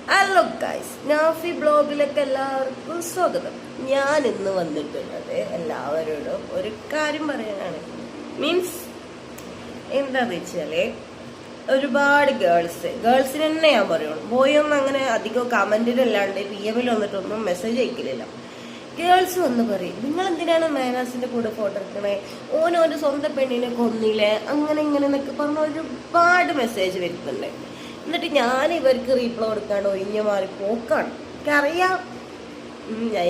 Hello guys, Nafi ബ്ലോഗിലേക്ക് എല്ലാവർക്കും സ്വാഗതം. ഞാൻ ഇന്ന് വന്നിട്ടുള്ളത് എല്ലാവരോടും ഒരു കാര്യം പറയാനാണ്. മീൻസ് എന്താന്ന് വെച്ചാല് ഒരുപാട് ഗേൾസിന് തന്നെ ഞാൻ പറയുള്ളൂ. ബോയൊന്നും അങ്ങനെ അധികം കമന്റിലല്ലാണ്ട് PM വന്നിട്ടൊന്നും മെസ്സേജ് അയക്കലില്ല. ഗേൾസ് വന്ന് പറയും, നിങ്ങൾ എന്തിനാണ് മേനാസിന്റെ കൂടെ ഫോട്ടോ എടുക്കണേ, ഓനോന്റെ സ്വന്തം പെണ്ണിനെ കൊന്നില്ലേ, അങ്ങനെ ഇങ്ങനെ എന്നൊക്കെ പറഞ്ഞ ഒരുപാട് മെസ്സേജ് വരുന്നുണ്ട്. എന്നിട്ട് ഞാൻ ഇവർക്ക് റീപ്ലൈ കൊടുക്കാണ്ട് ഒഴിഞ്ഞ മാറി പോക്കാണ്. എനിക്കറിയാം,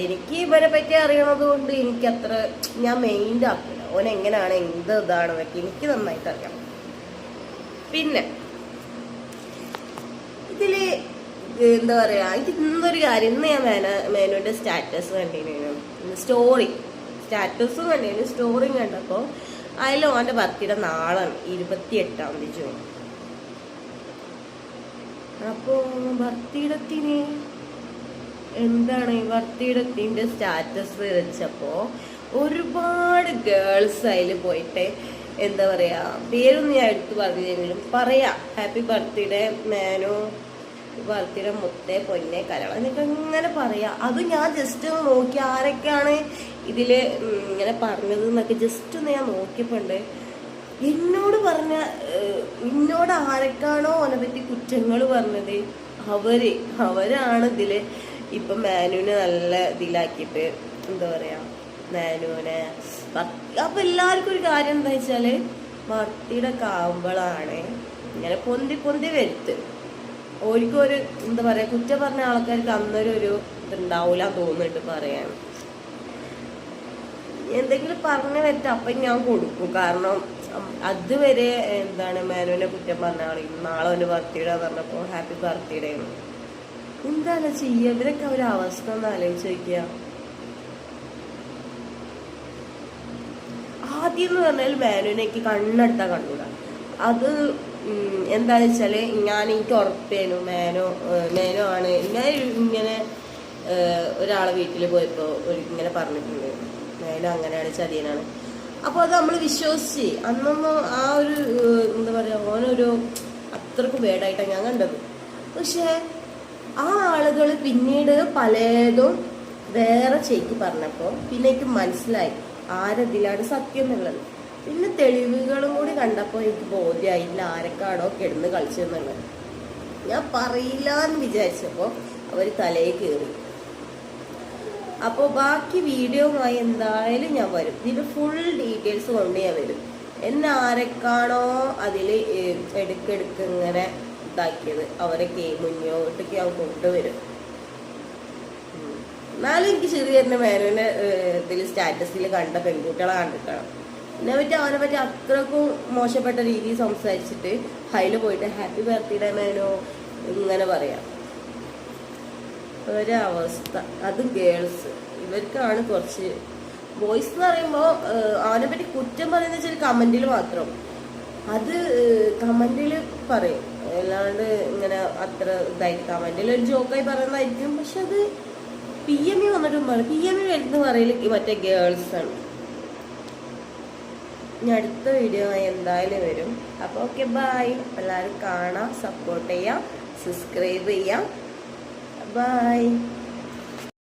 എനിക്ക് ഇവരെ പറ്റി അറിയണത് കൊണ്ട് എനിക്കത്ര ഞാൻ മെയിൻഡ് ആക്കില്ല. ഓൻ എങ്ങനെയാണ് എന്ത് ഇതാണെന്നൊക്കെ എനിക്ക് നന്നായിട്ട് അറിയാം. പിന്നെ ഇതില് എന്താ പറയാ, ഇത് ഇന്നൊരു കാര്യം, ഇന്ന് ഞാൻ മേനുവിന്റെ സ്റ്റാറ്റസ് കണ്ടിരുന്നു, സ്റ്റാറ്റസും കണ്ടിരുന്നു, സ്റ്റോറിയും കണ്ടപ്പോ അതിൽ ഓന്റെ ബർത്ത്ഡേ നാളാണ് 28 ജൂൺ. അപ്പോ ബർത്ത്ഡേത്തിന് എന്താണ് ബർത്ത്ഡേത്തിന്റെ സ്റ്റാറ്റസ് വെച്ചപ്പോ ഒരുപാട് ഗേൾസ് അതിൽ പോയിട്ട് എന്താ പറയാ, പേരൊന്നും ഞാൻ എടുത്ത് പറഞ്ഞെങ്കിലും പറയാ, ഹാപ്പി ബർത്ത്ഡേ മേനു, ബർത്ത്ഡേ മുത്തേ പൊന്നെ കരള എന്നൊക്കെ ഇങ്ങനെ പറയാ. അത് ഞാൻ ജസ്റ്റ് ഒന്ന് നോക്കി ആരൊക്കെയാണ് ഇതില് ഇങ്ങനെ പറഞ്ഞത് എന്നൊക്കെ ജസ്റ്റ് ഒന്ന് ഞാൻ നോക്കിയപ്പോണ്ട് എന്നോട് ആരൊക്കെയാണോ അവനെ പറ്റി കുറ്റങ്ങൾ പറഞ്ഞത് അവരാണ് ഇതില് ഇപ്പൊ മാനുവിനെ നല്ല ഇതിലാക്കിയിട്ട് എന്താ പറയാ, മാനുവിനെ. അപ്പൊ എല്ലാവർക്കും ഒരു കാര്യം എന്താ വെച്ചാല്, ബർത്ത്ഡേ ആവുമ്പോഴാണ് ഇങ്ങനെ പൊന്തി വരുത്ത്. ഓർക്കൊരു എന്താ പറയാ, കുറ്റം പറഞ്ഞ ആൾക്കാർക്ക് അന്നൊരു ഇതുണ്ടാവൂല തോന്നിട്ട് പറയാൻ. എന്തെങ്കിലും പറഞ്ഞു പറ്റും അപ്പൊ ഞാൻ കൊടുക്കും. കാരണം അതുവരെ എന്താണ് മാനുവിനെ കുറ്റം പറഞ്ഞ ആൾ നാളെ അവന്റെ ബർത്ത്ഡേ പറഞ്ഞപ്പോ ഹാപ്പി ബർത്ത്ഡേ എന്താണ് ചെയ്യ, ഇവരൊക്കെ ഒരു അവസ്ഥ ഒന്ന് ആലോചിച്ച് നോക്കിയ. ആദ്യം എന്ന് പറഞ്ഞാൽ മാനുവിനേക്ക് കണ്ണെടുത്താ കണ്ടൂടാ. അത് എന്താന്ന് വെച്ചാല് എനിക്ക് ഉറപ്പേനു മേനോ ആണ്. ഞാൻ ഇങ്ങനെ ഒരാളെ വീട്ടിൽ പോയപ്പോ ഇങ്ങനെ പറഞ്ഞിട്ടുണ്ട്, മേനോ അങ്ങനെയാണ്, ചതിയനാണ്. അപ്പൊ അത് നമ്മൾ വിശ്വസിച്ച് അന്നൊന്നും ആ ഒരു എന്താ പറയാ, ഓനൊരു അത്രക്ക് വേടായിട്ടാണ് ഞാൻ കണ്ടത്. പക്ഷെ ആ ആളുകൾ പിന്നീട് പലതും വേറെ ചെയ്ക്ക് പറഞ്ഞപ്പോ പിന്നെ എനിക്ക് മനസ്സിലായി ആരതിലാണ് സത്യം എന്നുള്ളത്. പിന്നെ തെളിവുകളും കൂടി കണ്ടപ്പോ എനിക്ക് ബോധ്യമായില്ല ആരൊക്കെയാണോ കിടന്ന് കളിച്ചെന്നുള്ളത്. ഞാൻ പറയില്ല എന്ന് വിചാരിച്ചപ്പോ അവര് തലയിൽ കയറി. അപ്പോൾ ബാക്കി വീഡിയോയുമായി എന്തായാലും ഞാൻ വരും. ഇതിൽ ഫുൾ ഡീറ്റെയിൽസ് കൊണ്ട് ഞാൻ വരും. എന്നെ ആരൊക്കെയാണോ അതിൽ എടുക്കെടുക്ക് ഇങ്ങനെ ഇതാക്കിയത് അവരൊക്കെ മുന്നോട്ടേക്ക് ഞാൻ കൊണ്ടുവരും. എന്നാലും എനിക്ക് ചെറിയ മേനുവിനെ ഇതിൽ സ്റ്റാറ്റസിൽ കണ്ട പെൺകുട്ടികളെ കണ്ടിട്ടാണ്. അവനെ പറ്റി അത്രക്കും മോശപ്പെട്ട രീതിയിൽ സംസാരിച്ചിട്ട് അതിൽ പോയിട്ട് ഹാപ്പി ബർത്ത്ഡേ മേനോ ഇങ്ങനെ പറയാം. ഒരവസ്ഥ. അത് ഗേൾസ്, ഇവർക്കാണ് കുറച്ച്. ബോയ്സ് എന്ന് പറയുമ്പോൾ അവനെ പറ്റി കുറ്റം പറയുന്ന വെച്ചാൽ കമന്റിൽ മാത്രം, അത് കമന്റിൽ പറയും, അല്ലാണ്ട് ഇങ്ങനെ അത്ര ഇതായിട്ട് കമന്റിൽ ഒരു ജോക്കായി പറയുന്നതായിരിക്കും. പക്ഷെ അത് PM വന്നിട്ടും പറയും. PM വരുന്ന പറയല് മറ്റേ ഗേൾസ് ആണ്. ഇനി അടുത്ത വീഡിയോ എന്തായാലും വരും. അപ്പൊ ഓക്കെ, ബൈ. എല്ലാവരും കാണാം, സപ്പോർട്ട് ചെയ്യാം, സബ്സ്ക്രൈബ് ചെയ്യാം. Bye.